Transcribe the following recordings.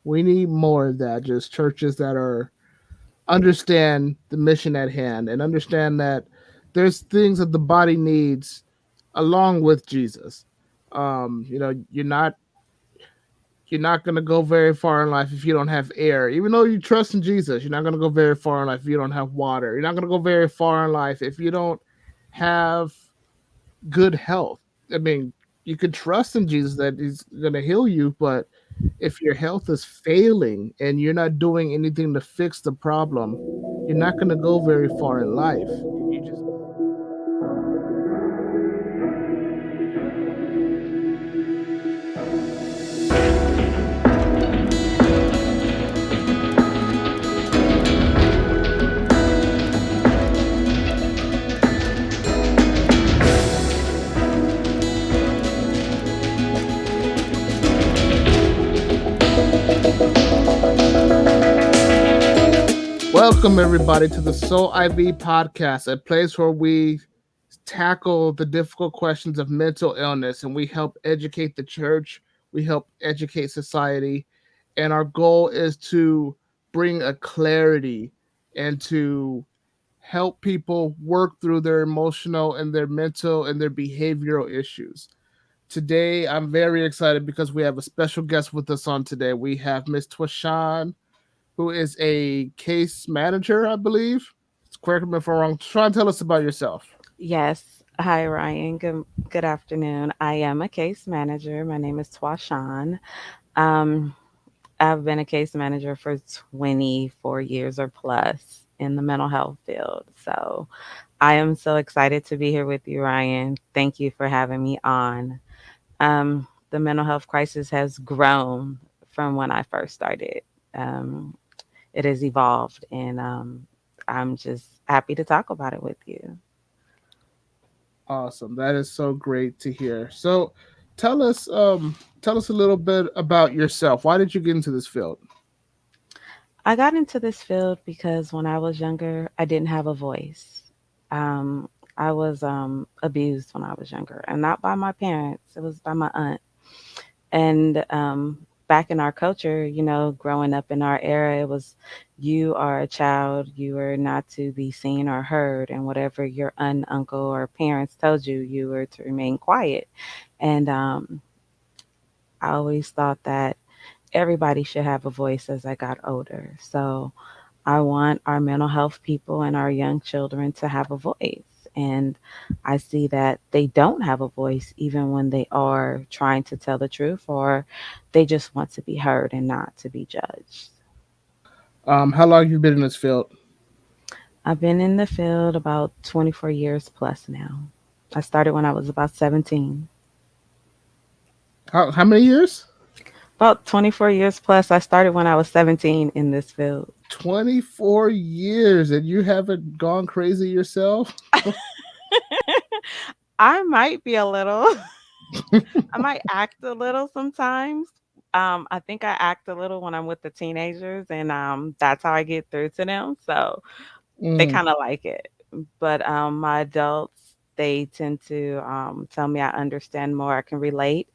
We need more of that. Just churches that are understand the mission at hand and understand that there's things that the body needs along with Jesus. You're not going to go very far in life if you don't have air. Even though you trust in Jesus, you're not going to go very far in life if you don't have water. You're not going to go very far in life if you don't have good health. I mean, you could trust in Jesus that he's going to heal you, but if your health is failing and you're not doing anything to fix the problem, you're not going to go very far in life. You just welcome everybody to the Soul IV podcast, a place where we tackle the difficult questions of mental illness and we help educate the church, we help educate society, and our goal is to bring a clarity and to help people work through their emotional and their mental and their behavioral issues. Today, I'm very excited because we have a special guest with us on today. We have Miss Tyi'Shauwn, who is a case manager, I believe. Correct me if I'm wrong. Try and tell us about yourself. Yes. Hi, Ryan. Good afternoon. I am a case manager. My name is Tyi'Shauwn. Um, I've been a case manager for 24 years or plus in the mental health field. So I am so excited to be here with you, Ryan. Thank you for having me on. The mental health crisis has grown from when I first started. Um, it has evolved, and I'm just happy to talk about it with you. Awesome. That is so great to hear. So tell us a little bit about yourself. Why did you get into this field? I got into this field because when I was younger, I didn't have a voice. Um, I was abused when I was younger, and not by my parents. It was by my aunt. And back in our culture, growing up in our era, it was you are a child, you are not to be seen or heard, and whatever your aunt, uncle, or parents told you, you were to remain quiet. And I always thought that everybody should have a voice as I got older. So I want our mental health people and our young children to have a voice. And I see that they don't have a voice even when they are trying to tell the truth or they just want to be heard and not to be judged. How long have you been in this field? I've been in the field about 24 years plus now. I started when I was about 17. How many years? About 24 years plus. I started when I was 17 in this field. 24 years and you haven't gone crazy yourself? I might be a little. I might act a little sometimes. I think I act a little when I'm with the teenagers, and that's how I get through to them. So they Mm. kind of like it. But my adults, they tend to tell me I understand more, I can relate,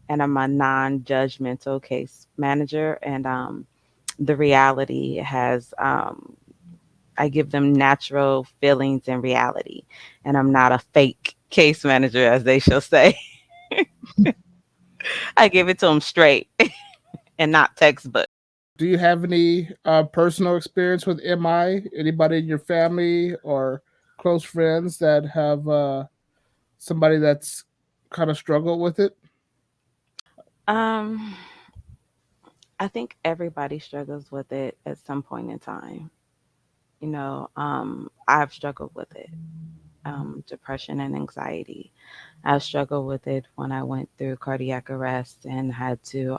and I'm a non-judgmental case manager. And the reality has, I give them natural feelings and reality, and I'm not a fake case manager, as they shall say. I give it to them straight and not textbook. Do you have any personal experience with MI? Anybody in your family or close friends that have somebody that's kind of struggled with it? Um, I think everybody struggles with it at some point in time. I've struggled with it, depression and anxiety. I struggled with it when I went through cardiac arrest and had to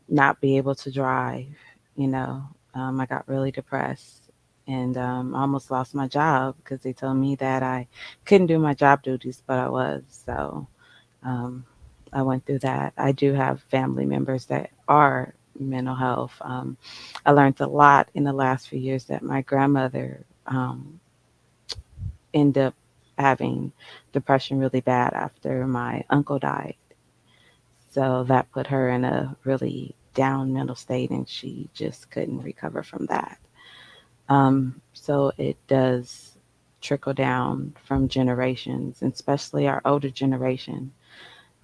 not be able to drive. You know, I got really depressed and I almost lost my job because they told me that I couldn't do my job duties, but I was. So um, I went through that. I do have family members that are mental health. I learned a lot in the last few years that my grandmother ended up having depression really bad after my uncle died. So that put her in a really down mental state, and she just couldn't recover from that. So it does trickle down from generations, and especially our older generation.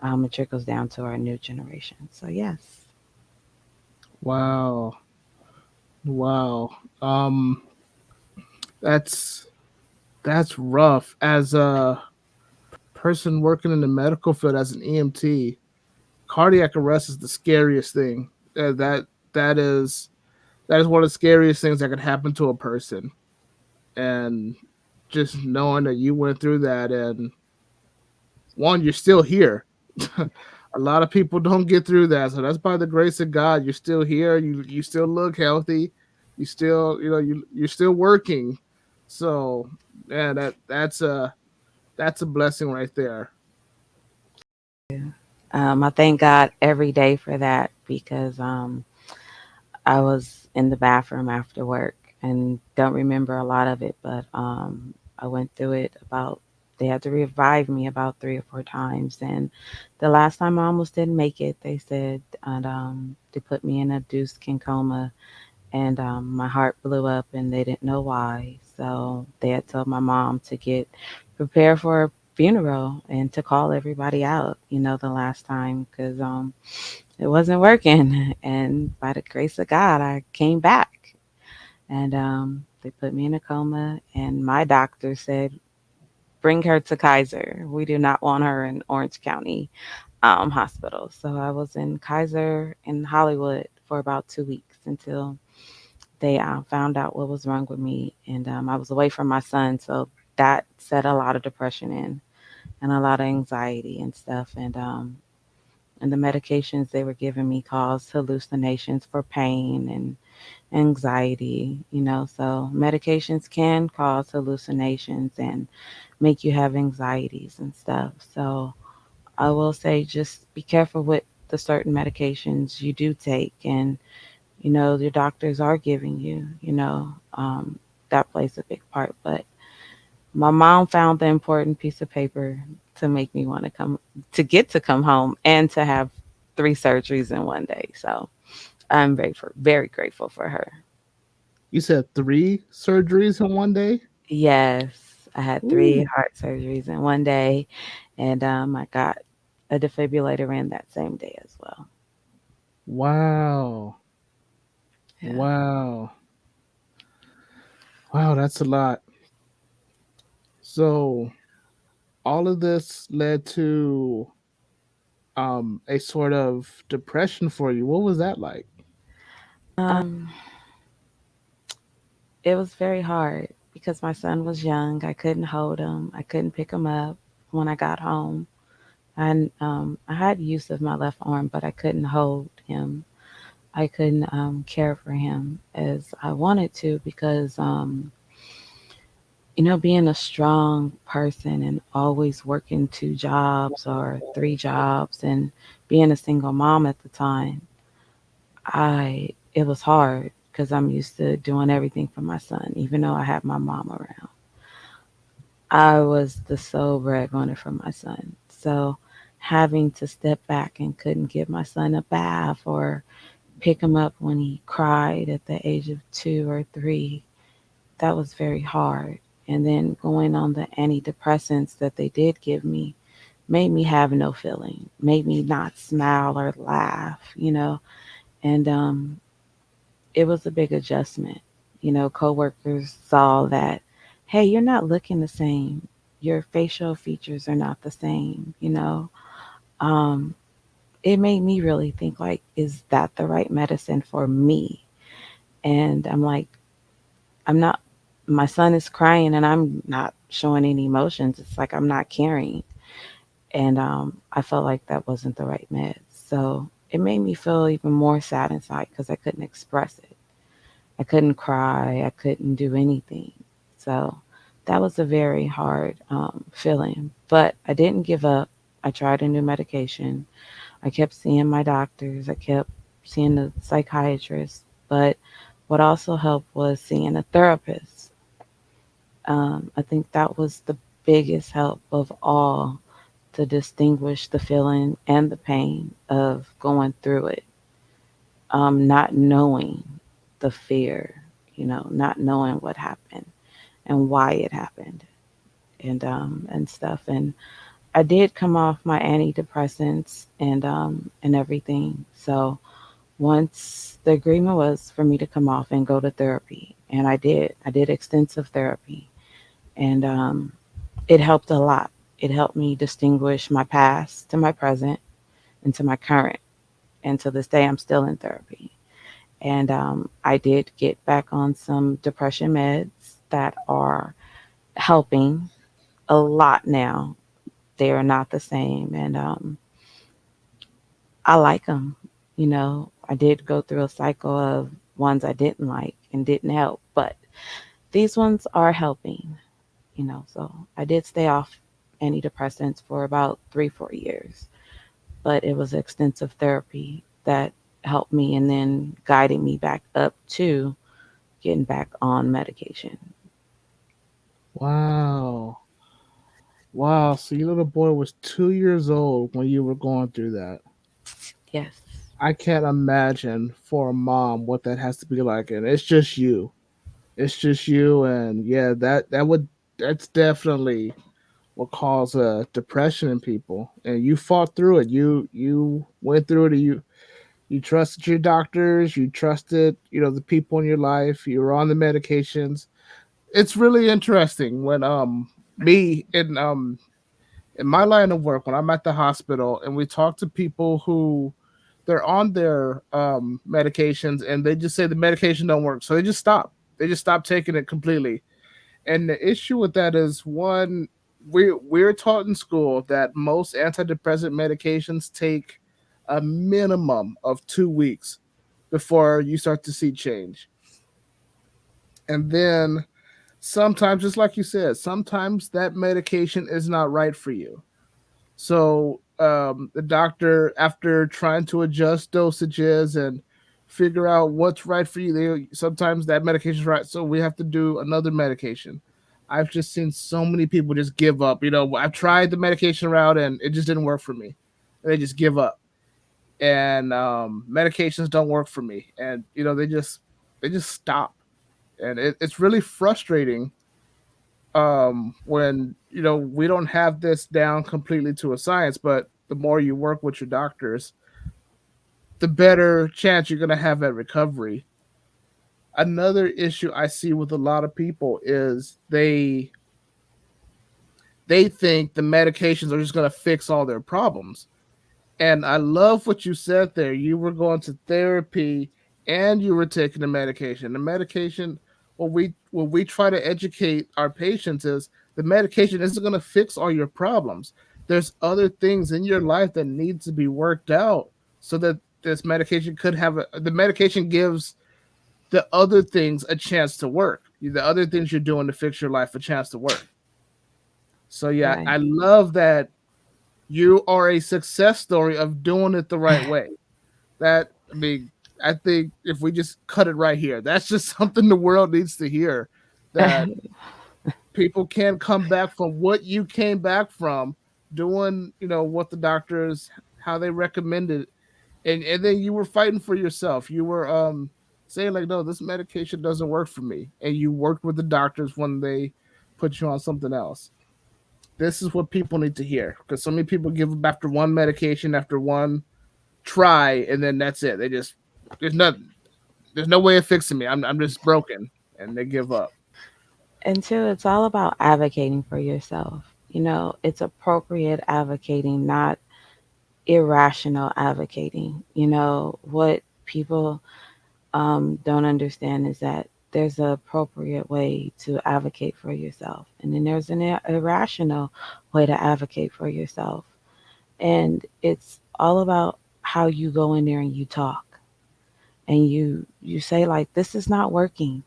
It trickles down to our new generation. So yes. Wow. Wow. Um, that's that's rough. As a person working in the medical field as an EMT, cardiac arrest is the scariest thing. That is that is one of the scariest things that could happen to a person. And just knowing that you went through that, and one, you're still here. A lot of people don't get through that, so that's by the grace of God. You're still here. You still look healthy. You still, you're still working. So yeah, that's a blessing right there. I thank God every day for that because I was in the bathroom after work and don't remember a lot of it, but I went through it about, they had to revive me about 3 or 4 times. And the last time I almost didn't make it, they said, and they put me in a Duske coma, and my heart blew up and they didn't know why. So they had told my mom to get prepared for a funeral and to call everybody out, the last time, because it wasn't working. And by the grace of God, I came back. And they put me in a coma. And my doctor said, bring her to Kaiser. We do not want her in Orange County hospital. So I was in Kaiser in Hollywood for about 2 weeks until they found out what was wrong with me. And I was away from my son. So that set a lot of depression in and a lot of anxiety and stuff. And the medications they were giving me caused hallucinations for pain and anxiety. So medications can cause hallucinations and make you have anxieties and stuff. So I will say just be careful with the certain medications you do take, and your doctors are giving you. That plays a big part. But my mom found the important piece of paper to make me want to come home and to have 3 surgeries in one day. So I'm very grateful for her. You said 3 surgeries in one day. Yes, I had Ooh, 3 heart surgeries in one day, and I got a defibrillator in that same day as well. wow, Yeah. wow, wow. That's a lot. So all of this led to a sort of depression for you. What was that like? Um, it was very hard because my son was young. I couldn't hold him. I couldn't pick him up when I got home. And I had use of my left arm, but I couldn't hold him. I couldn't care for him as I wanted to because being a strong person and always working 2 jobs or 3 jobs and being a single mom at the time, it was hard because I'm used to doing everything for my son, even though I had my mom around. I was the sole breadwinner for my son. So having to step back and couldn't give my son a bath or pick him up when he cried at the age of 2 or 3, that was very hard. And then going on the antidepressants that they did give me made me have no feeling, made me not smile or laugh. And it was a big adjustment. Coworkers saw that, hey, you're not looking the same. Your facial features are not the same. Um, it made me really think, like, is that the right medicine for me? And I'm like, I'm not, my son is crying and I'm not showing any emotions. It's like I'm not caring. And I felt like that wasn't the right meds. So it made me feel even more sad inside because I couldn't express it. I couldn't cry. I couldn't do anything. So that was a very hard feeling. But I didn't give up. I tried a new medication. I kept seeing my doctors. I kept seeing the psychiatrist. But what also helped was seeing a therapist. I think that was the biggest help of all to distinguish the feeling and the pain of going through it. not knowing the fear, not knowing what happened and why it happened, and stuff. And I did come off my antidepressants and everything. So once the agreement was for me to come off and go to therapy, and I did. I did extensive therapy, and it helped a lot. It helped me distinguish my past to my present and to my current. And to this day, I'm still in therapy. And I did get back on some depression meds that are helping a lot now. They are not the same, and I like them. I did go through a cycle of ones I didn't like and didn't help, but these ones are helping. So I did stay off antidepressants for about 3, 4 years, but it was extensive therapy that helped me and then guided me back up to getting back on medication. Wow. Wow. So your little boy was 2 years old when you were going through that. Yes. I can't imagine for a mom what that has to be like. And it's just you. It's just you. And yeah, that's definitely what cause depression in people. And you fought through it. You went through it. You trusted your doctors. You trusted, the people in your life. You were on the medications. It's really interesting when me in my line of work, when I'm at the hospital and we talk to people who they're on their medications and they just say the medication don't work, so they just stop. They just stop taking it completely. And the issue with that is, one, we're taught in school that most antidepressant medications take a minimum of 2 weeks before you start to see change. And then sometimes, just like you said, sometimes that medication is not right for you. So the doctor, after trying to adjust dosages and figure out what's right for you, they sometimes that medication is right, so we have to do another medication. I've just seen so many people just give up. I've tried the medication route and it just didn't work for me. They just give up, and medications don't work for me, and they just stop, and it's really frustrating when we don't have this down completely to a science, but the more you work with your doctors, the better chance you're going to have at recovery. Another issue I see with a lot of people is they think the medications are just going to fix all their problems. And I love what you said there. You were going to therapy and you were taking the medication. The medication, what we try to educate our patients is the medication isn't going to fix all your problems. There's other things in your life that need to be worked out so that this medication could have the medication gives the other things a chance to work. The other things you're doing to fix your life a chance to work. So yeah, Right. I love that you are a success story of doing it the right way. That I mean, I think if we just cut it right here, that's just something the world needs to hear. That people can come back from what you came back from, doing, what the doctors how they recommended, and then you were fighting for yourself. You were saying like, no, this medication doesn't work for me, and you worked with the doctors when they put you on something else. This is what people need to hear, because so many people give up after one medication, after one try, and then that's it. They just there's nothing. There's no way of fixing me. I'm just broken, and they give up. And two, it's all about advocating for yourself. It's appropriate advocating, not irrational advocating. What people don't understand is that there's an appropriate way to advocate for yourself, and then there's an irrational way to advocate for yourself. And it's all about how you go in there and you talk and you say like, this is not working,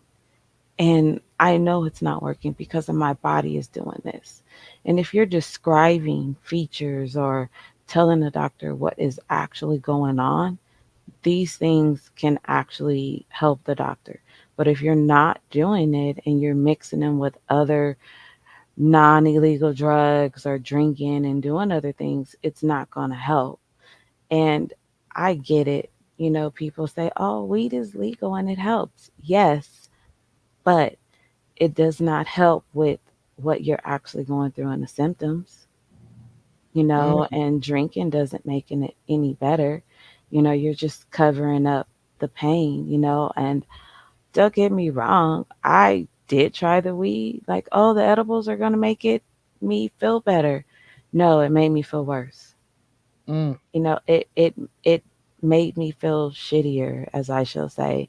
and I know it's not working because of my body is doing this. And if you're describing features or telling the doctor what is actually going on, these things can actually help the doctor. But if you're not doing it and you're mixing them with other non illegal drugs or drinking and doing other things, it's not going to help. And I get it. People say, oh, weed is legal and it helps. Yes, but it does not help with what you're actually going through and the symptoms, Mm, and drinking doesn't make it any better. You're just covering up the pain, and don't get me wrong, I did try the weed, like, oh, the edibles are going to make me feel better. No, it made me feel worse. mm, It made me feel shittier, as I shall say.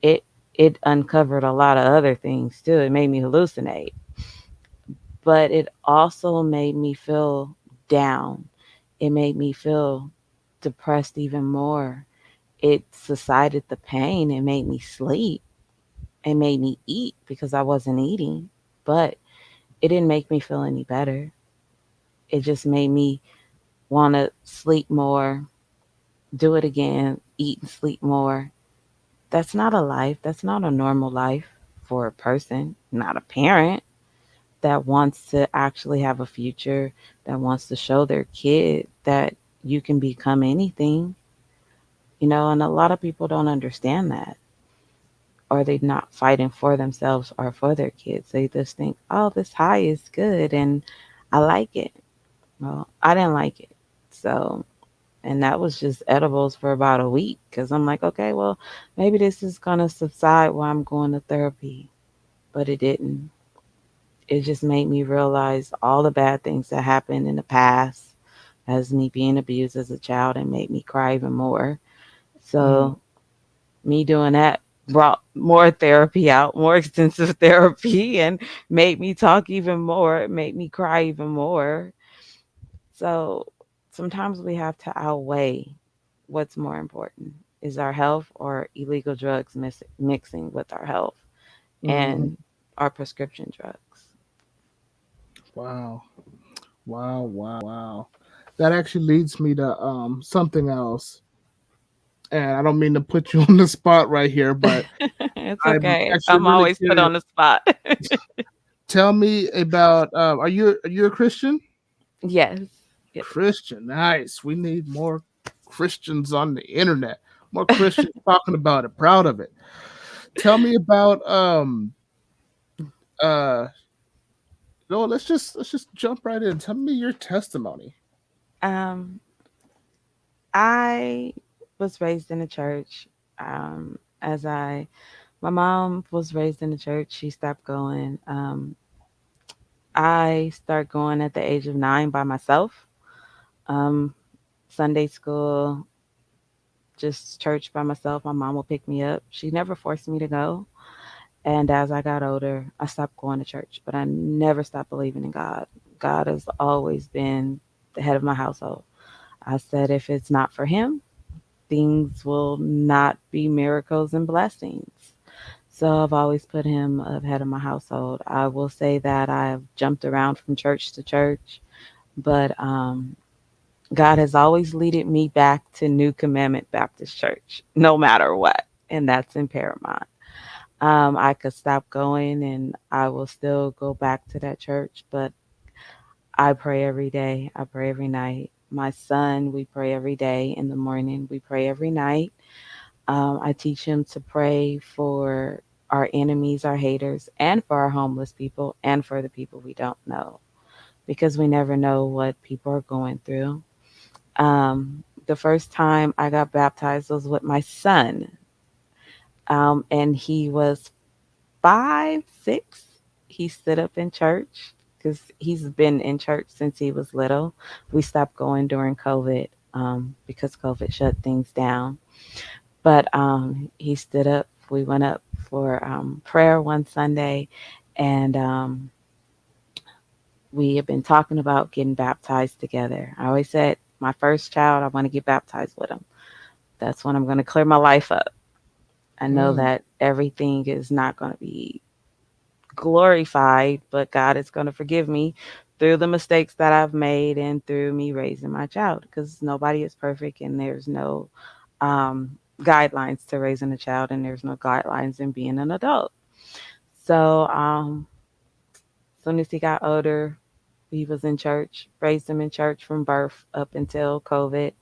It uncovered a lot of other things too. It made me hallucinate, but it also made me feel down. It made me feel depressed even more. It subsided the pain. It made me sleep. It made me eat because I wasn't eating, but it didn't make me feel any better. It just made me want to sleep more, do it again, eat and sleep more. That's not a life. That's not a normal life for a person, not a parent that wants to actually have a future, that wants to show their kid that you can become anything, and a lot of people don't understand that, or they're not fighting for themselves or for their kids. They just think, oh, this high is good and I like it. Well, I didn't like it. So, and that was just edibles for about a week because I'm like, okay, well, maybe this is going to subside while I'm going to therapy. But it didn't. It just made me realize all the bad things that happened in the past as me being abused as a child and made me cry even more. mm, So me doing that brought more therapy out, more extensive therapy, and made me talk even more. It made me cry even more. So sometimes we have to outweigh what's more important, is our health or illegal drugs mixing with our health mm. and our prescription drugs. Wow. Wow. Wow. That actually leads me to something else. And I don't mean to put you on the spot right here, but It's I'm okay. actually I'm really always put curious. on the spot. Tell me about are you a Christian? Yes. Yes. Christian, nice. We need more Christians on the internet. More Christians talking about it, proud of it. Tell me about uh no, let's just jump right in. Tell me your testimony. Um, I was raised in a church. As my mom was raised in the church. She stopped going. I started going at the age of 9 by myself. Um, Sunday school, just church by myself. My mom will pick me up. She never forced me to go. And as I got older, I stopped going to church, but I never stopped believing in God. God has always been the head of my household. I said, if it's not for Him, things will not be miracles and blessings. So I've always put Him ahead of my household. I will say that I've jumped around from church to church, but God has always leaded me back to New Commandment Baptist Church, no matter what, and that's in Paramount. I could stop going and I will still go back to that church, but I pray every day. I pray every night. My son, we pray every day in the morning. We pray every night. I teach him to pray for our enemies, our haters, and for our homeless people, and for the people we don't know, because we never know what people are going through. Um, the first time I got baptized was with my son, and he was 5, 6. He stood up in church because he's been in church since he was little. We stopped going during COVID because COVID shut things down. But he stood up. We went up for prayer one Sunday, and we have been talking about getting baptized together. I always said, my first child, I want to get baptized with him. That's when I'm going to clear my life up. I know Mm, that everything is not going to be glorified, but God is going to forgive me through the mistakes that I've made and through me raising my child, because nobody is perfect and there's no um, guidelines to raising a child and there's no guidelines in being an adult. So, as soon as he got older, he was in church, raised him in church from birth up until COVID.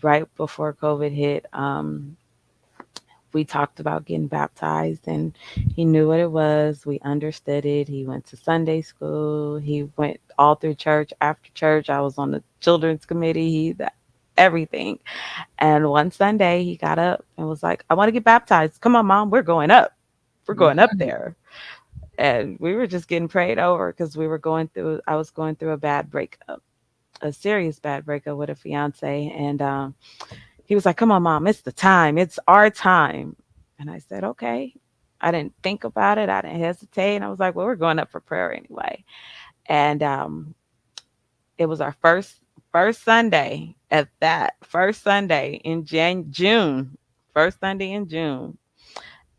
right before COVID hit, we talked about getting baptized, and he knew what it was. We understood it. He went to Sunday school. He went all through church. After church, I was on the children's committee. Everything. And one Sunday, he got up and was like, "I want to get baptized. Come on, mom, we're going up. We're going up Right. there." And we were just getting prayed over because we were going through. I was going through a bad breakup, a serious bad breakup with a fiance, and he was like, "Come on, mom, it's the time. It's our time." And I said, "Okay." I didn't think about it. I didn't hesitate. And I was like, "Well, we're going up for prayer anyway." And it was our first Sunday at that first Sunday in June, first Sunday in June,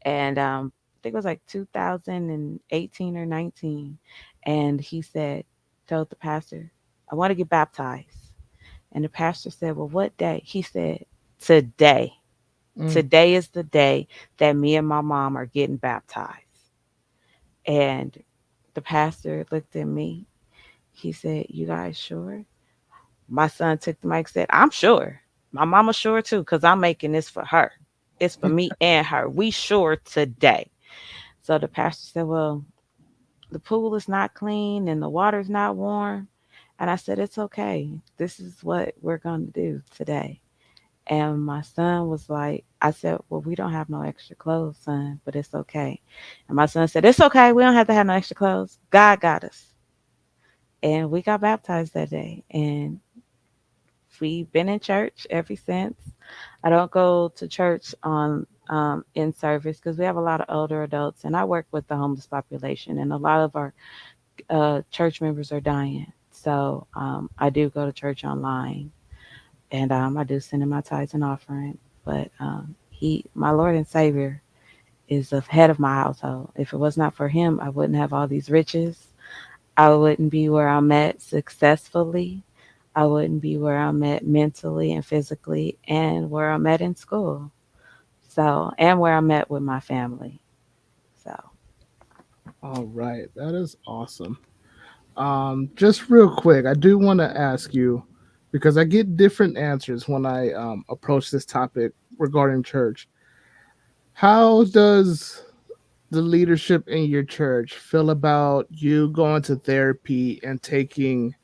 and I think it was like 2018 or 19. And he said, told the pastor, "I want to get baptized." And the pastor said, "Well, what day?" He said, "Today. Mm. Today is the day that me and my mom are getting baptized." And the pastor looked at me. He said, "You guys sure?" My son took the mic and said, "I'm sure. My mama's sure too, because I'm making this for her. It's for me and her. We sure today." So the pastor said, "Well, the pool is not clean and the water's not warm." And I said, "It's okay. This is what we're going to do today." And my son was like, I said, "Well, we don't have no extra clothes, son, but it's okay." And my son said, "It's okay. We don't have to have no extra clothes. God got us." And we got baptized that day. And we've been in church ever since. I don't go to church on in service because we have a lot of older adults, and I work with the homeless population, and a lot of our church members are dying. So I do go to church online, and I do send in my tithes and offering. But my Lord and Savior, is the head of my household. If it was not for him, I wouldn't have all these riches. I wouldn't be where I'm at successfully. I wouldn't be where I'm at mentally and physically, and where I'm at in school. So, and where I'm at with my family. So, All right. That is awesome. Just real quick, I do want to ask you because I get different answers when I approach this topic regarding church. How does the leadership in your church feel about you going to therapy and taking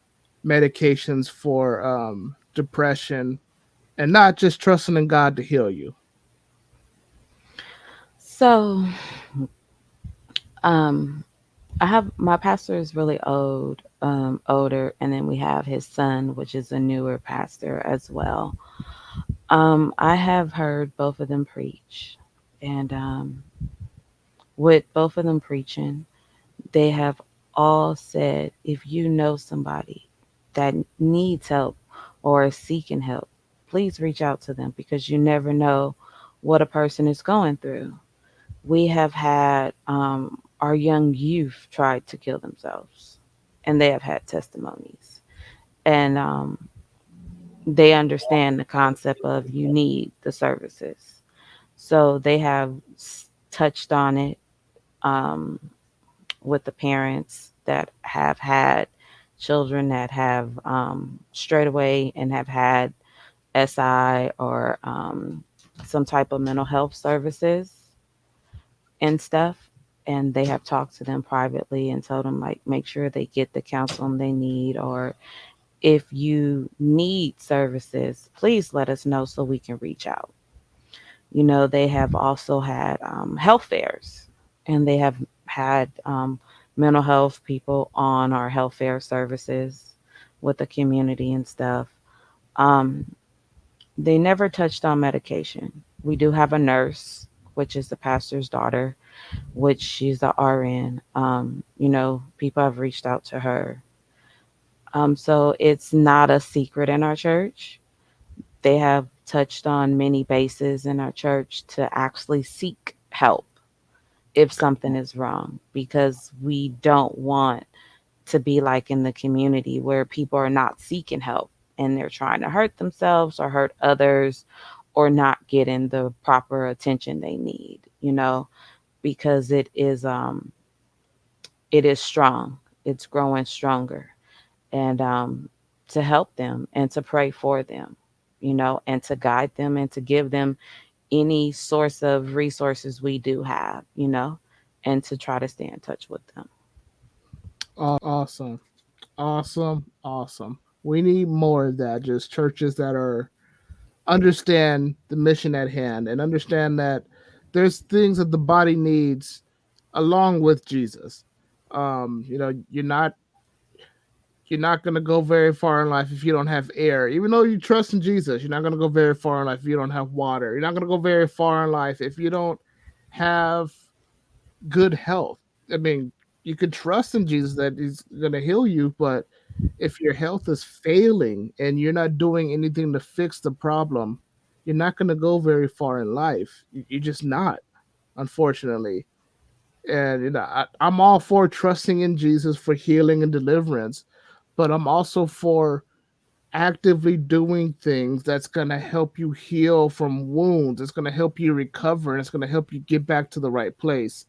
medications for depression and not just trusting in God to heal you? so um, I have my pastor is really older, and then we have his son, which is a newer pastor as well. I have heard both of them preach, and with both of them preaching, they have all said, if you know somebody that needs help or is seeking help, please reach out to them because you never know what a person is going through. We have had our young youth try to kill themselves, and they have had testimonies. And they understand the concept of you need the services. So they have touched on it um, with the parents that have had children that have strayed away and have had SI or some type of mental health services and stuff. And they have talked to them privately and told them, like, make sure they get the counseling they need, or if you need services, please let us know so we can reach out. They have also had health fairs, and they have had mental health people on our health fair services with the community and stuff. Um, they never touched on medication. We do have a nurse, which is the pastor's daughter, which she's the RN. People have reached out to her. So it's not a secret in our church. They have touched on many bases in our church to actually seek help if something is wrong, because we don't want to be like in the community where people are not seeking help and they're trying to hurt themselves or hurt others or not getting the proper attention they need, because it is strong. It's growing stronger. And to help them and to pray for them, and to guide them and to give them any source of resources we do have, and to try to stay in touch with them. Awesome. Awesome. Awesome. We need more of that. Just churches that are understand the mission at hand and understand that there's things that the body needs along with Jesus. You're not going to go very far in life if you don't have air. Even though you trust in Jesus, you're not going to go very far in life if you don't have water. You're not going to go very far in life if you don't have good health. I mean, you could trust in Jesus that he's going to heal you, but if your health is failing and you're not doing anything to fix the problem, you're not going to go very far in life. You're just not, unfortunately. And I'm all for trusting in Jesus for healing and deliverance, but I'm also for actively doing things that's going to help you heal from wounds. It's going to help you recover, and it's going to help you get back to the right place.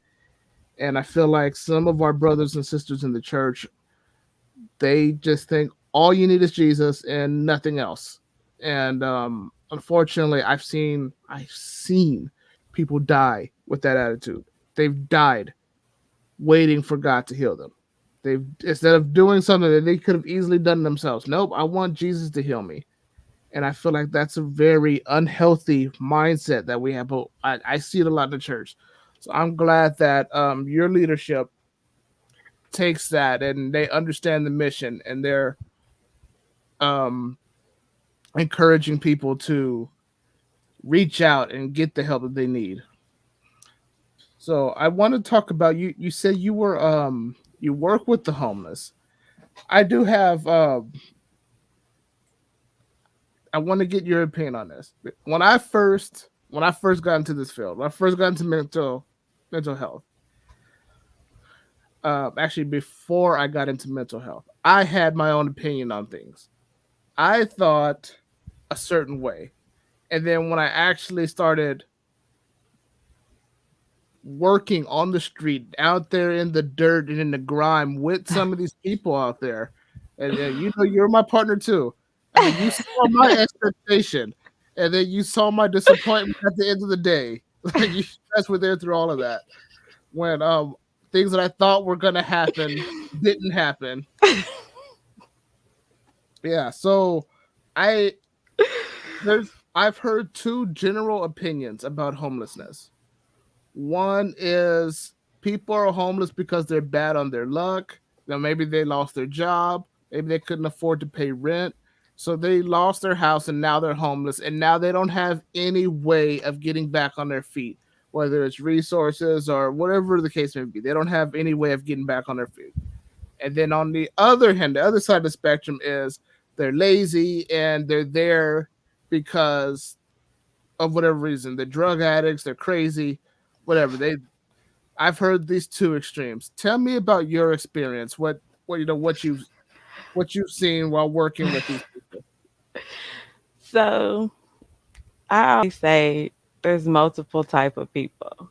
And I feel like some of our brothers and sisters in the church, they just think all you need is Jesus and nothing else. And unfortunately, I've seen people die with that attitude. They've died waiting for God to heal them. They've, instead of doing something that they could have easily done themselves. Nope, I want Jesus to heal me. And I feel like that's a very unhealthy mindset that we have. But I see it a lot in the church. So I'm glad that your leadership takes that and they understand the mission, and they're um, encouraging people to reach out and get the help that they need. So I want to talk about you. You said you work with the homeless. I do have I want to get your opinion on this. When I first got into this field, when I first got into mental health, actually before I got into mental health, I had my own opinion on things. I thought a certain way, and then when I actually started working on the street, out there in the dirt and in the grime with some of these people out there, and you're my partner too. I mean, you saw my expectation, and then you saw my disappointment at the end of the day. Like you guys were there through all of that when things that I thought were gonna happen didn't happen. Yeah, so I I've heard two general opinions about homelessness. One is people are homeless because they're bad on their luck. Maybe they lost their job. Maybe they couldn't afford to pay rent. So they lost their house and now they're homeless. And now they don't have any way of getting back on their feet, whether it's resources or whatever the case may be. They don't have any way of getting back on their feet. And then on the other hand, the other side of the spectrum is they're lazy and they're there because of whatever reason. They're drug addicts, they're crazy, whatever. I've heard these two extremes. Tell me about your experience. What you've seen while working with these people. So I always say there's multiple type of people.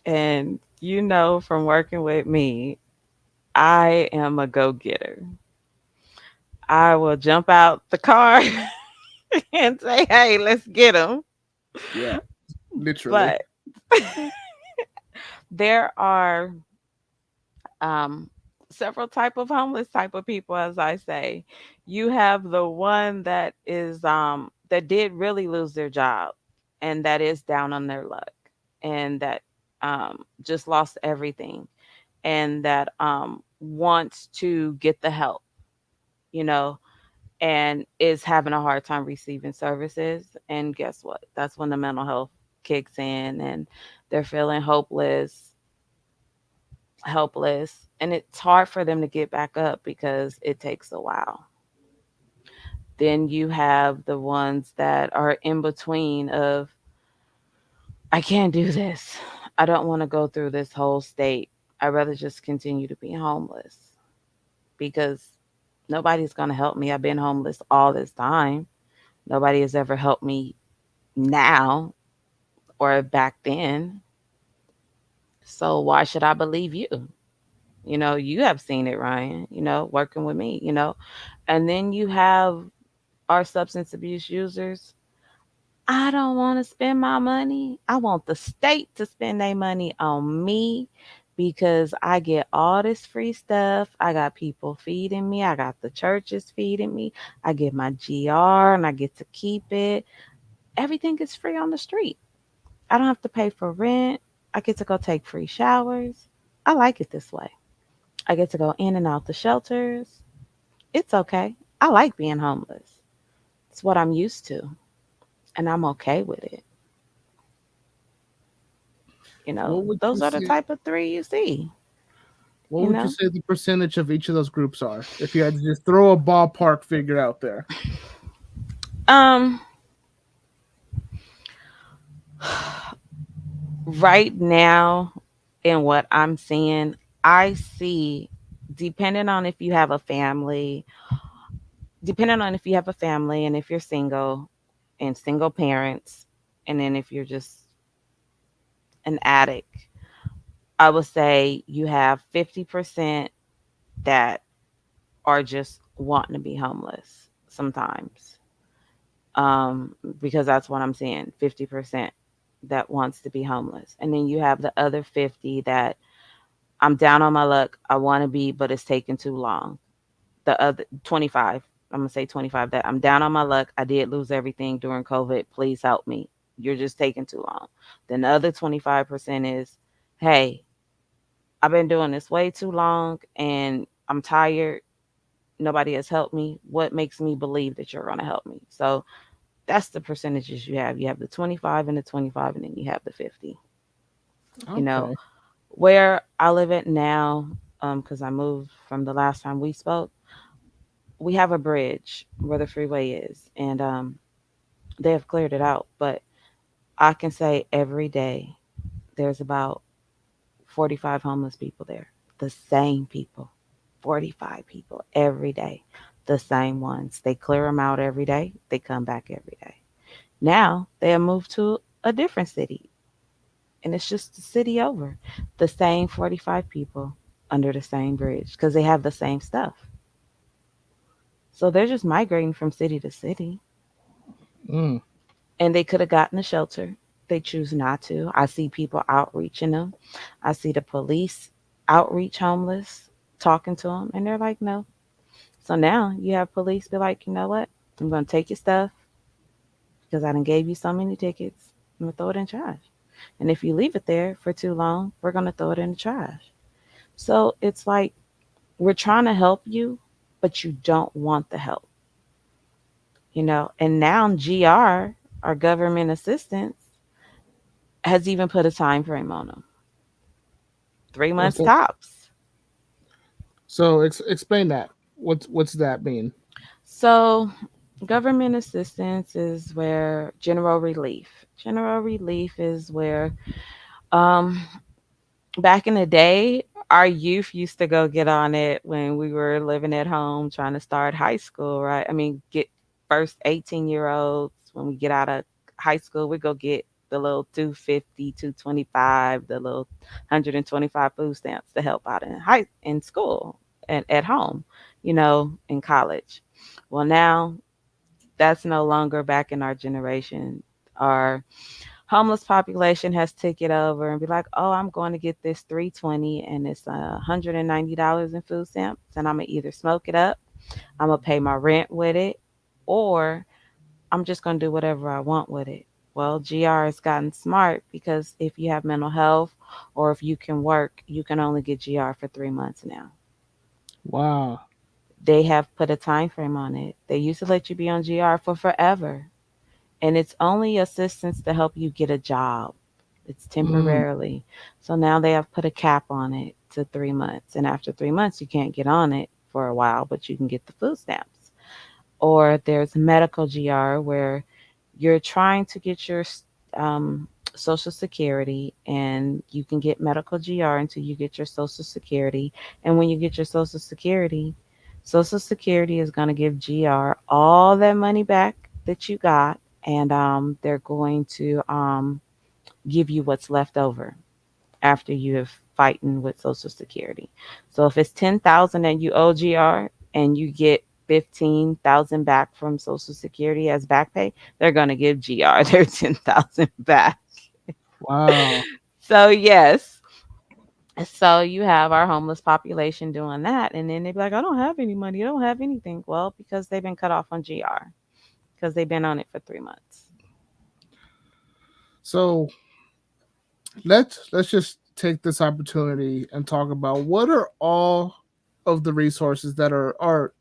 And from working with me, I am a go-getter. I will jump out the car and say, "Hey, let's get them." Yeah, literally. But there are um, several type of homeless type of people, as I say. You have the one that is that did really lose their job, and that is down on their luck, and that just lost everything, and that wants to get the help, you know, and is having a hard time receiving services. And guess what? That's when the mental health kicks in, and they're feeling helpless, and it's hard for them to get back up because it takes a while. Then you have the ones that are in between of, I can't do this. I don't want to go through this whole state. I'd rather just continue to be homeless because nobody's going to help me. I've been homeless all this time. Nobody has ever helped me now or back then. So why should I believe you? You have seen it, Ryan, working with me. And then you have are substance abuse users, I don't want to spend my money. I want the state to spend their money on me because I get all this free stuff. I got people feeding me. I got the churches feeding me. I get my GR and I get to keep it. Everything is free on the street. I don't have to pay for rent. I get to go take free showers. I like it this way. I get to go in and out the shelters. It's okay. I like being homeless. It's what I'm used to, and I'm okay with it. What would you Those are the say? type of three you see, What you would you know. say the percentage of each of those groups are? If you had to just throw a ballpark figure out there. Um, right now, in what I'm seeing, I see, depending on if you have a family, depending on if you have a family and if you're single and single parents, and then if you're just an addict, I would say you have 50% that are just wanting to be homeless sometimes. Um, because that's what I'm seeing, 50% that wants to be homeless. And then you have the other 50 that I'm down on my luck, I want to be, but it's taking too long. The other 25, I'm going to say 25, that I'm down on my luck. I did lose everything during COVID. Please help me. You're just taking too long. Then the other 25% is, hey, I've been doing this way too long and I'm tired. Nobody has helped me. What makes me believe that you're going to help me? So that's the percentages you have. You have the 25 and the 25, and then you have the 50. You know, Okay. where I live at now, because I moved from the last time we spoke, we have a bridge where the freeway is, and they have cleared it out. But I can say every day there's about 45 homeless people there. The same people, 45 people every day. The same ones. They clear them out every day. They come back every day. Now they have moved to a different city, and it's just the city over. The same 45 people under the same bridge because they have the same stuff. So they're just migrating from city to city, Mm. and they could have gotten a shelter. They choose not to. I see people outreaching them. I see the police outreach homeless, talking to them, and they're like, no. So now you have police be like, you know what? I'm going to take your stuff because I done gave you so many tickets. I'm going to throw it in trash. And if you leave it there for too long, we're going to throw it in the trash. So it's like we're trying to help you, but you don't want the help. And now GR, our government assistance, has even put a time frame on them. 3 months So, tops. explain that. What's that mean? So government assistance is where general relief. General relief is where um back in the day, our youth used to go get on it when we were living at home trying to start high school, right? I mean, get first 18-year-olds when we get out of high school, we go get the little 250, 225, the little 125 food stamps to help out in school and at home, in college. Well, now that's no longer back in our generation. Our homeless population has took it over and be like, oh, I'm going to get this 320 and it's $190 in food stamps, and I'm gonna either smoke it up, I'm gonna pay my rent with it, or I'm just gonna do whatever I want with it. Well, GR has gotten smart because if you have mental health or if you can work, you can only get GR for 3 months now. Wow. They have put a time frame on it. They used to let you be on GR for forever, and it's only assistance to help you get a job. It's Mm. temporarily. So now they have put a cap on it to 3 months. And after 3 months, you can't get on it for a while, but you can get the food stamps. Or there's medical GR where you're trying to get your um, Social Security, and you can get medical GR until you get your Social Security. And when you get your Social Security is going to give GR all that money back that you got, and they're going to give you what's left over after you have fighting with Social Security. So if it's 10,000 and you owe GR and you get 15,000 back from Social Security as back pay, they're going to give GR their 10,000 back. Wow. So yes, so you have our homeless population doing that, and then they be like, I don't have any money, I don't have anything. Well, because they've been cut off on GR because they've been on it for 3 months. So let's just take this opportunity and talk about what are all of the resources that are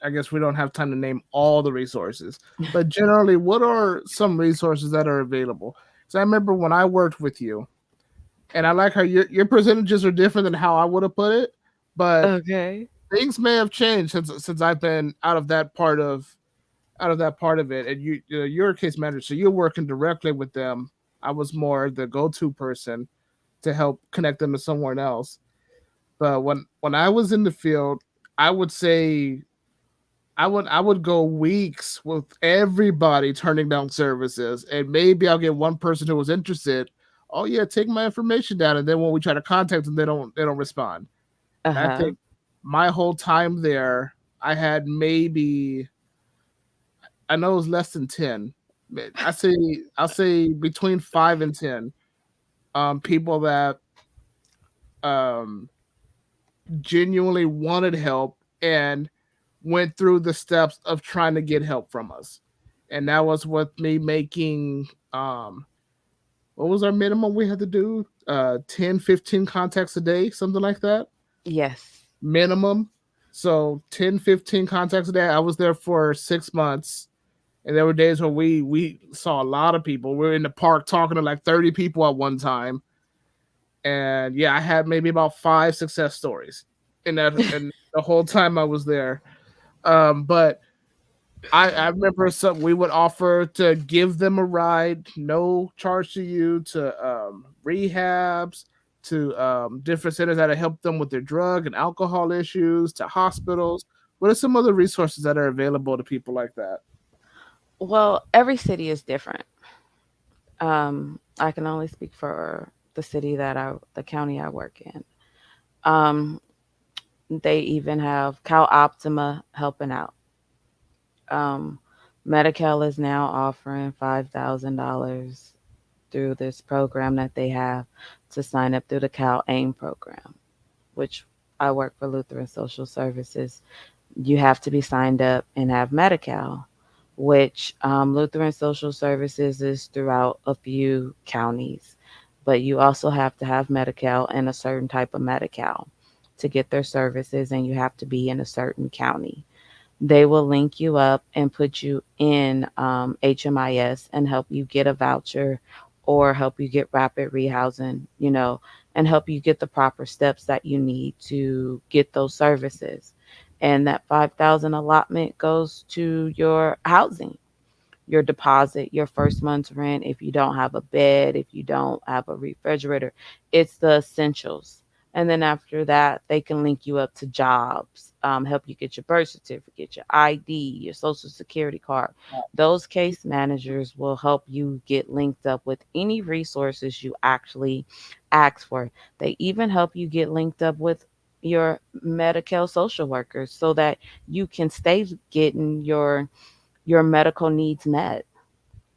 I guess we don't have time to name all the resources, but generally what are some resources that are available? So I remember when I worked with you, and I like how your percentages are different than how I would have put it, but Okay. things may have changed since I've been out of that part of it. And you're a case manager, so you're working directly with them. I was more the go-to person to help connect them to someone else. But when I was in the field, I would say I would go weeks with everybody turning down services, and maybe I'll get one person who was interested. Oh yeah, take my information down, and then when we try to contact them, they don't respond. And I Uh-huh. think my whole time there, I had maybe I know it was less than 10. I say I'll say between 5 and 10 people that um genuinely wanted help and went through the steps of trying to get help from us. And that was with me making what was our minimum we had to do? 10, 15 contacts a day, something like that. Yes. Minimum. So 10, 15 contacts a day. I was there for 6 months. And there were days where we saw a lot of people. We were in the park talking to like 30 people at one time. And yeah, I had maybe about five success stories in that and the whole time I was there. But I remember some we would offer to give them a ride, no charge to you, to rehabs, to different centers that have helped them with their drug and alcohol issues, to hospitals. What are some other resources that are available to people like that? Well, every city is different. I can only speak for the county I work in. Um, they even have Cal Optima helping out. Um, Medi-Cal is now offering $5,000 through this program that they have to sign up through the Cal AIM program, which I work for Lutheran Social Services. You have to be signed up and have Medi-Cal, which Lutheran Social Services is throughout a few counties, but you also have to have Medi-Cal and a certain type of Medi-Cal to get their services, and you have to be in a certain county. They will link you up and put you in HMIS and help you get a voucher or help you get rapid rehousing, and help you get the proper steps that you need to get those services. And that 5,000 allotment goes to your housing, your deposit, your first month's rent, if you don't have a bed, if you don't have a refrigerator, it's the essentials. And then after that, they can link you up to jobs, help you get your birth certificate, your ID, your social security card. Those case managers will help you get linked up with any resources you actually ask for. They even help you get linked up with your medical social workers so that you can stay getting your medical needs met,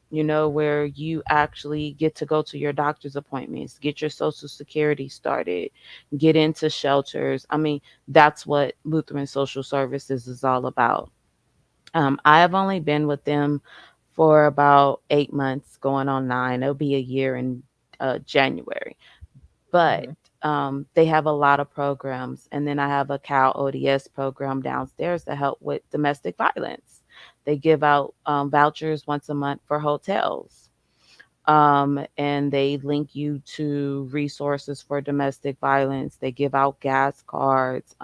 where you actually get to go to your doctor's appointments, get your social security started, get into shelters. I mean, that's what Lutheran Social Services is all about. I have only been with them for about 8 months, going on 9. It'll be a year in January. But Mhm. they have a lot of programs. And then I have a Cal ODS program downstairs to help with domestic violence. They give out vouchers once a month for hotels. And they link you to resources for domestic violence. They give out gas cards.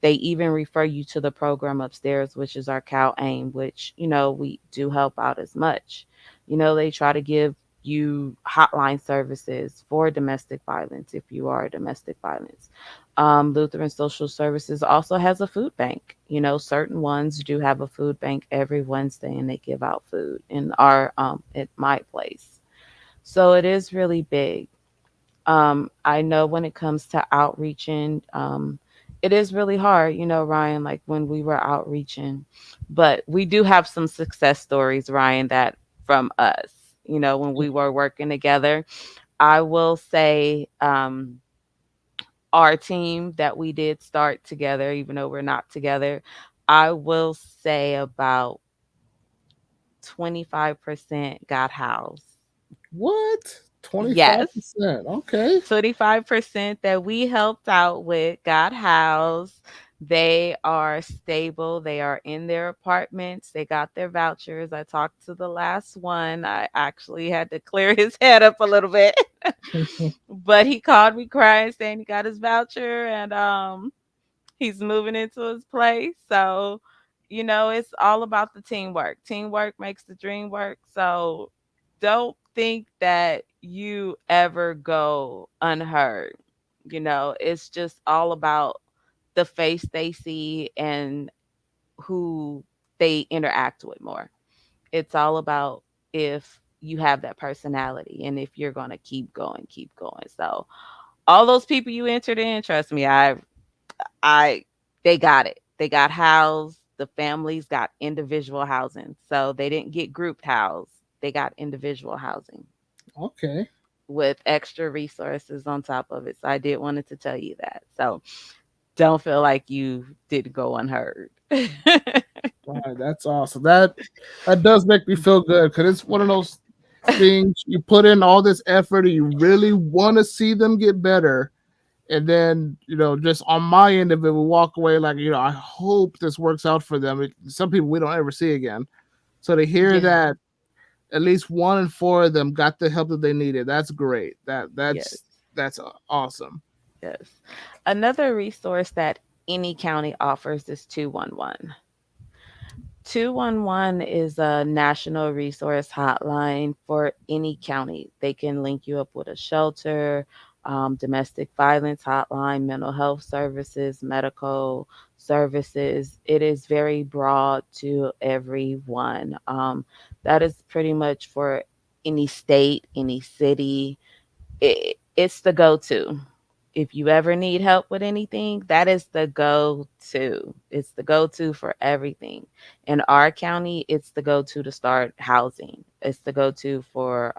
They even refer you to the program upstairs, which is our Cal AIM, which, we do help out as much. They try to give you hotline services for domestic violence if you are a domestic violence. Lutheran Social Services also has a food bank. Certain ones do have a food bank every Wednesday, and they give out food in our at my place. So it is really big. I know when it comes to outreaching, it is really hard, Ryan, like when we were outreaching. But we do have some success stories, Ryan, that from us, when we were working together. I will say our team that we did start together, even though we're not together, I will say about 25% got housed. What? Yes. 25%. Okay. 25% that we helped out with got housed. They are stable. They are in their apartments. They got their vouchers. I talked to the last one. I actually had to clear his head up a little bit. But he called me crying saying he got his voucher and he's moving into his place. So, it's all about the teamwork. Teamwork makes the dream work. So, don't think that you ever go unheard. It's just all about the face they see and who they interact with more. It's all about if you have that personality and if you're going to keep going, keep going. So, all those people you entered in, trust me, I they got it. They got housed. The families got individual housing. So they didn't get grouped housed. They got individual housing Okay. with extra resources on top of it. So I did wanted to tell you that. So don't feel like you didn't go unheard. All right, that's awesome. That does make me feel good because it's one of those things you put in all this effort and you really want to see them get better, and then just on my end of it, we walk away like I hope this works out for them. Some people we don't ever see again, so to hear Yeah. that at least 1 in 4 of them got the help that they needed, that's great. Yes. That's awesome. Yes. Another resource that any county offers is 211. 211 is a national resource hotline for any county. They can link you up with a shelter, domestic violence hotline, mental health services, medical services. It is very broad to everyone. That is pretty much for any state, any city. It's the go to. If you ever need help with anything, that is the go to. It's the go to for everything. In our county, it's the go to start housing, it's the go to for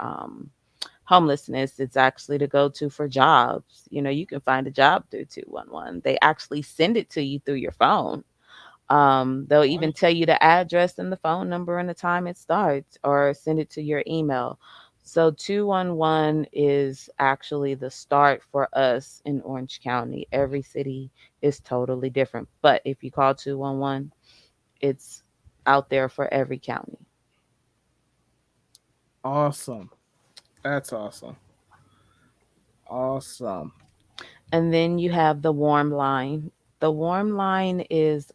homelessness. It's actually the go to for jobs. You can find a job through 211. They actually send it to you through your phone. They'll even tell you the address and the phone number and the time it starts, or send it to your email. So 211 is actually the start for us in Orange County. Every city is totally different. But if you call 211, it's out there for every county. Awesome. That's awesome. Awesome. And then you have the warm line. The warm line is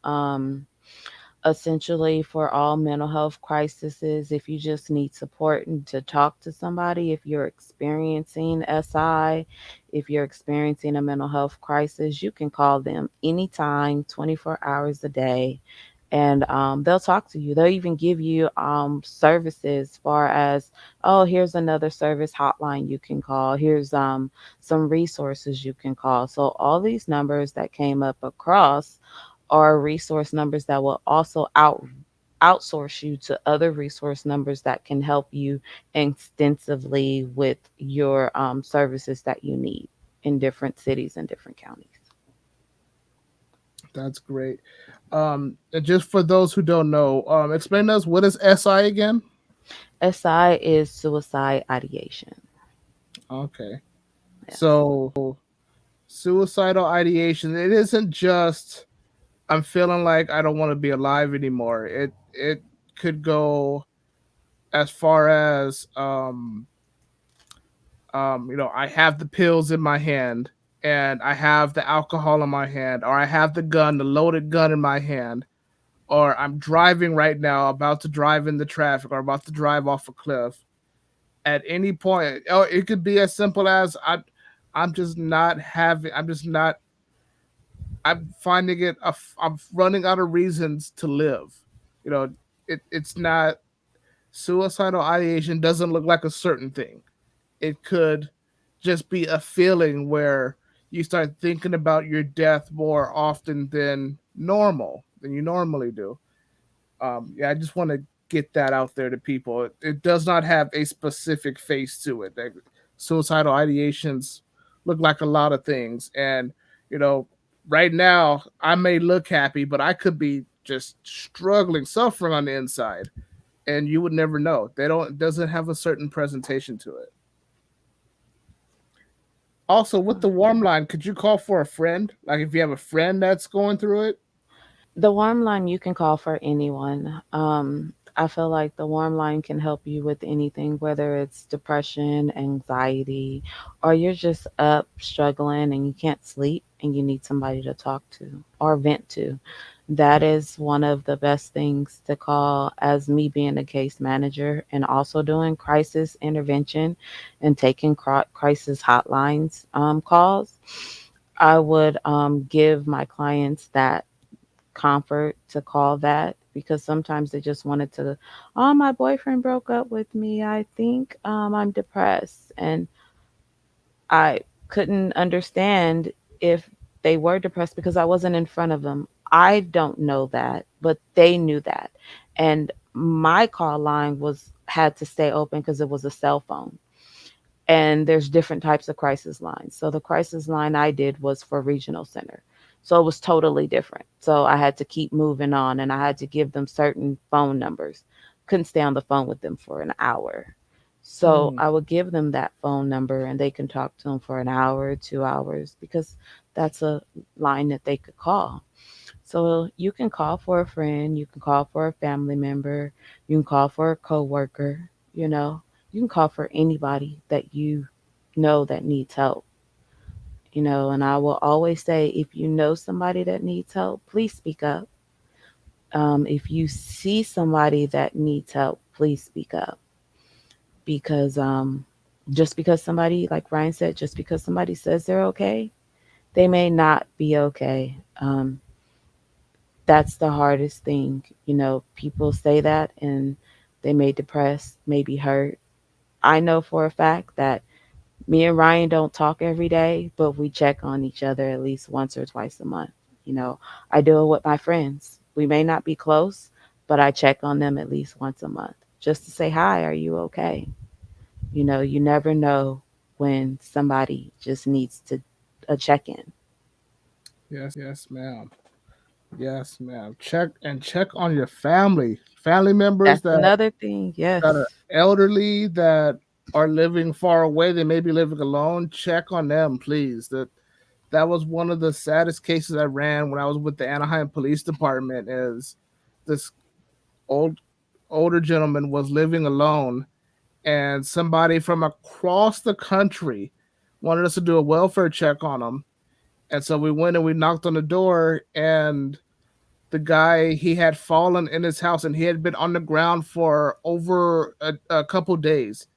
essentially for all mental health crises. If you just need support and to talk to somebody, if you're experiencing SI, if you're experiencing a mental health crisis, you can call them anytime, 24 hours a day. And they'll talk to you. They'll even give you services, far as, oh, here's another service hotline you can call. Here's some resources you can call. So all these numbers that came up across are resource numbers that will also outsource you to other resource numbers that can help you extensively with your services that you need in different cities and different counties. That's great. And just for those who don't know, explain to us what is SI again? SI is suicide ideation. Okay. Yes. So suicidal ideation, it isn't just I'm feeling like I don't want to be alive anymore. It could go as far as I have the pills in my hand and I have the alcohol in my hand, or I have the gun, the loaded gun in my hand, or I'm driving right now, about to drive in the traffic or about to drive off a cliff. At any point, oh, it could be as simple as I'm just not having. I'm just not. I'm finding it. I'm running out of reasons to live. You know, it's not suicidal ideation. Doesn't look like a certain thing. It could just be a feeling where you start thinking about your death more often than you normally do. Yeah, I just want to get that out there to people. It does not have a specific face to it. Like, suicidal ideations look like a lot of things, and you know, right now I may look happy, but I could be just struggling, suffering on the inside, and you would never know. They don't it doesn't have a certain presentation to it. Also, with the warm line, could you call for a friend? Like if you have a friend that's going through it. The warm line you can call for anyone. I feel like the warm line can help you with anything, whether it's depression, anxiety, or you're just up struggling and you can't sleep and you need somebody to talk to or vent to. That is one of the best things to call, as me being a case manager and also doing crisis intervention and taking crisis hotlines calls. I would give my clients that comfort to call that, because sometimes they just wanted to, oh, my boyfriend broke up with me, I think I'm depressed. And I couldn't understand if they were depressed because I wasn't in front of them. I don't know that, but they knew that. And my call line was had to stay open because it was a cell phone, and there's different types of crisis lines. So the crisis line I did was for regional center. So it was totally different. So I had to keep moving on and I had to give them certain phone numbers. Couldn't stay on the phone with them for an hour. So Mm, I would give them that phone number and they can talk to them for an hour, 2 hours, because that's a line that they could call. So you can call for a friend, you can call for a family member, you can call for a coworker, you know. You can call for anybody that you know that needs help, and I will always say, if you know somebody that needs help, please speak up. If you see somebody that needs help, please speak up, because just because somebody, like Ryan said, just because somebody says they're okay, they may not be okay. That's the hardest thing. People say that and they may depress, may be hurt. I know for a fact that me and Ryan don't talk every day, but we check on each other at least once or twice a month. I do it with my friends. We may not be close, but I check on them at least once a month just to say, hi, are you okay? You never know when somebody just needs to a check in. yes, ma'am. Yes, ma'am. Check on your family members That's that another thing. Yes. are elderly, that are living far away. They may be living alone. Check on them, please. That was one of the saddest cases I ran when I was with the Anaheim Police Department. Is this old older gentleman was living alone, and somebody from across the country wanted us to do a welfare check on him. And so we went and we knocked on the door, and the guy, he had fallen in his house and he had been on the ground for over a couple days,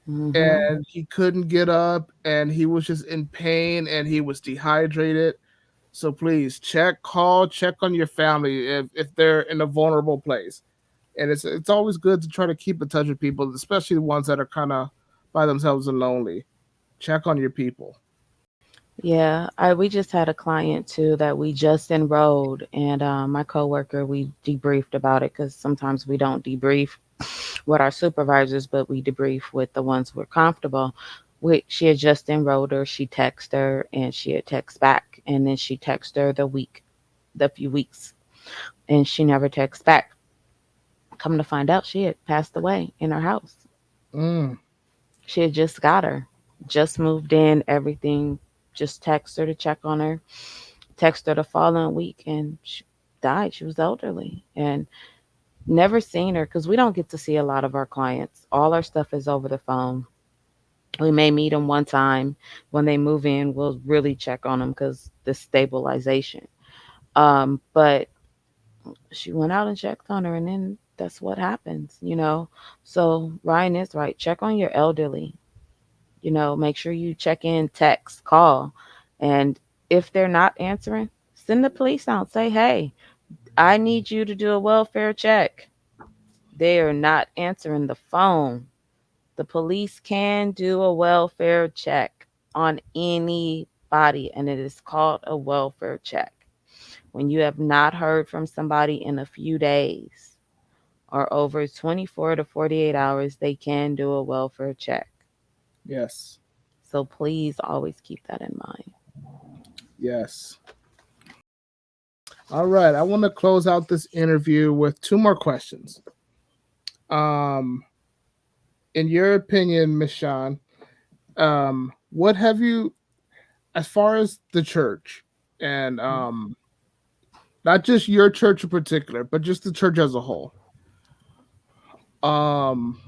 Mhm. and he couldn't get up and he was just in pain and he was dehydrated. So please check on your family if they're in a vulnerable place. And it's always good to try to keep in touch with people, especially the ones that are kind of by themselves and lonely. Check on your people. Yeah, I we just had a client too that we just enrolled, and my coworker, we debriefed about it because sometimes we don't debrief with our supervisors, but we debrief with the ones we're comfortable. She had just enrolled her. She texted her, and she had text back, and then she texted her the few weeks, and she never texted back. Come to find out, she had passed away in her house. Mm, She had just got her, just moved in, everything. Just text her to check on her. Text her the following week, and she died. She was elderly, and never seen her because we don't get to see a lot of our clients. All our stuff is over the phone. We may meet them one time when they move in. We'll really check on them because the stabilization. But she went out and checked on her, and then that's what happens. So Ryan is right. Check on your elderly. Make sure you check in, text, call, and if they're not answering, send the police out. Say, hey, I need you to do a welfare check. They are not answering the phone. The police can do a welfare check on anybody. body, and it is called a welfare check. When you have not heard from somebody in a few days or over 24 to 48 hours, they can do a welfare check. Yes. So please always keep that in mind. Yes. All right. I want to close out this interview with two more questions. Um, in your opinion, Miss Sean, what have you, as far as the church, and not just your church in particular, but just the church as a whole, um,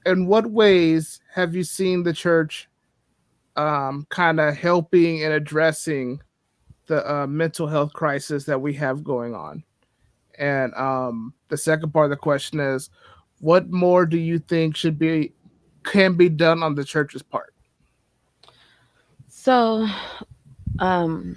in what ways have you seen the church kind of helping and addressing the mental health crisis that we have going on? And the second part of the question is, what more do you think can be done on the church's part? So, um,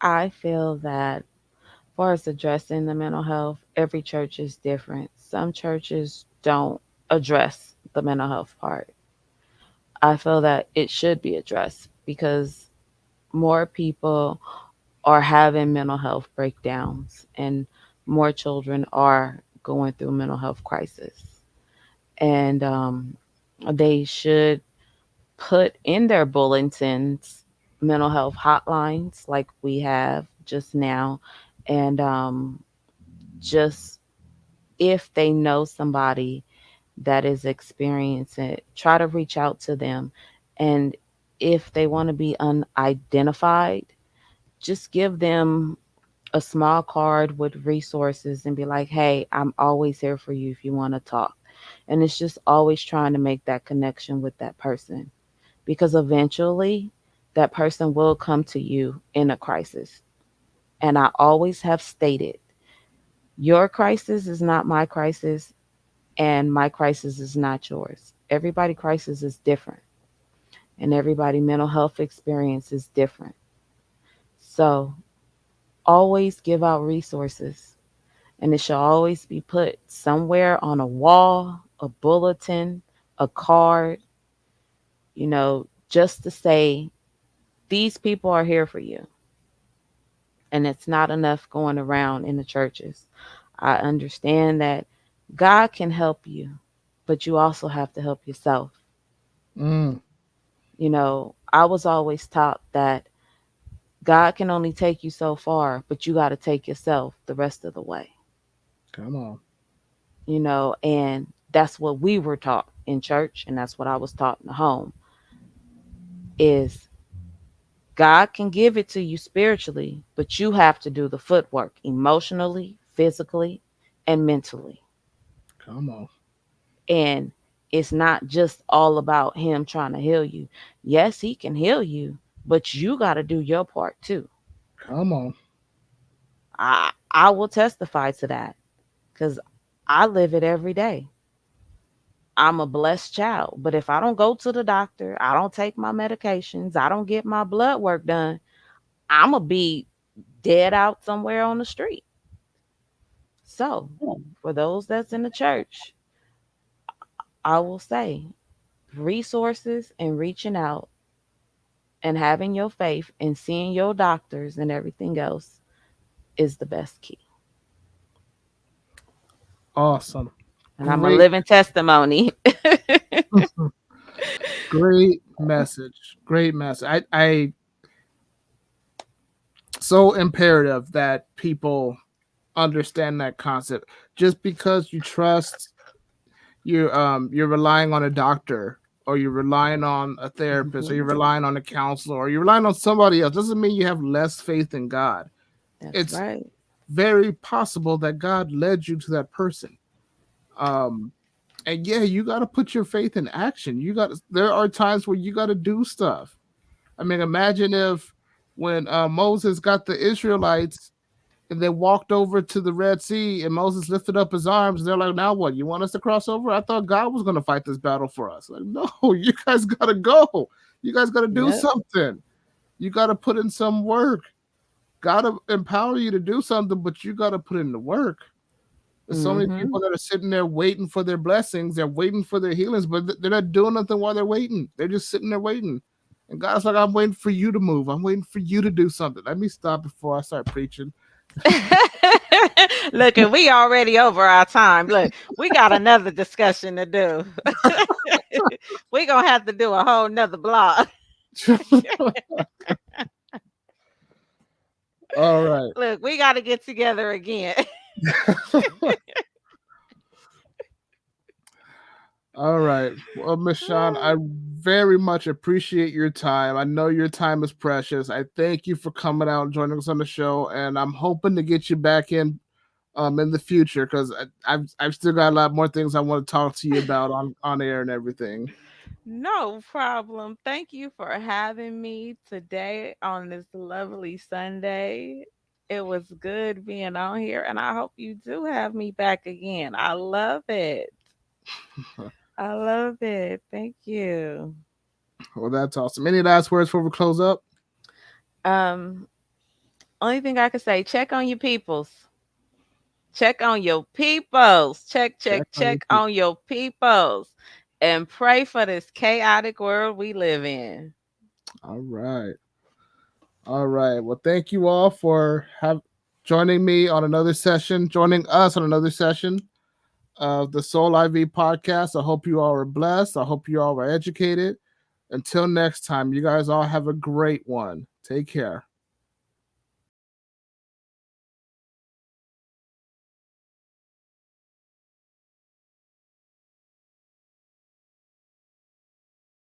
I feel that as far as addressing the mental health, every church is different. Some churches don't address the mental health part. I feel that it should be addressed because more people are having mental health breakdowns and more children are going through mental health crisis. And they should put in their bulletins mental health hotlines like we have just now. And just if they know somebody that is experiencing it, try to reach out to them. And if they want to be unidentified, just give them a small card with resources and be like, hey, I'm always here for you if you want to talk. And it's just always trying to make that connection with that person because eventually that person will come to you in a crisis. And I always have stated, your crisis is not my crisis, and my crisis is not yours. Everybody' crisis is different, and everybody' mental health experience is different. So always give out resources, and it should always be put somewhere on a wall, a bulletin, a card, just to say, these people are here for you. And it's not enough going around in the churches. I understand that God can help you, but you also have to help yourself. Mm, I was always taught that God can only take you so far, but you got to take yourself the rest of the way, come on. and that's what we were taught in church, and that's what I was taught in the home is God can give it to you spiritually, but you have to do the footwork emotionally, physically, and mentally. Come on. And it's not just all about him trying to heal you. Yes, he can heal you, but you got to do your part too. Come on. I will testify to that because I live it every day. I'm a blessed child, but if I don't go to the doctor, I don't take my medications, I don't get my blood work done, I'm going to be dead out somewhere on the street. So, for those that's in the church, I will say resources and reaching out and having your faith and seeing your doctors and everything else is the best key. Awesome. And I'm a Great. living testimony. Great message. Great message. I so imperative that people understand that concept. Just because you trust you're relying on a doctor, or you're relying on a therapist, or Mhm. you're relying on a counselor, or you're relying on somebody else, doesn't mean you have less faith in God. That's It's right. very possible that God led you to that person. Um and yeah, you got to put your faith in action. There are times where you got to do stuff. I mean, imagine if when Moses got the Israelites and they walked over to the Red Sea and Moses lifted up his arms and they're like, now what? You want us to cross over? I thought God was going to fight this battle for us. Like, no, you guys got to go. You guys got to do Yep. something. You got to put in some work. Got to empower you to do something, but you got to put in the work. There's so many Mhm. people that are sitting there waiting for their blessings. They're waiting for their healings, but they're not doing nothing while they're waiting. They're just sitting there waiting. And God's like, I'm waiting for you to move. I'm waiting for you to do something. Let me stop before I start preaching. Look, and we already over our time. Look, we got another discussion to do. We gonna have to do a whole nother blog. All right. Look, we got to get together again. All right. Well, Miss Sean, I very much appreciate your time. I know your time is precious. I thank you for coming out and joining us on the show, and I'm hoping to get you back in the future because I've still got a lot more things I want to talk to you about on air and everything. No problem. Thank you for having me today on this lovely Sunday. It was good being on here, and I hope you do have me back again. I love it. I love it. Thank you. Well, that's awesome. Any last words before we close up? Um, Only thing I can say, check on your peoples. Check on your peoples. Check, Check check, on your check people. on your peoples. And pray for this chaotic world we live in. All right. All right. Well, thank you all for joining me on another session, joining us on another session of the Soul IV podcast. I hope you all are blessed. I hope you all are educated. Until next time, you guys all have a great one. Take care.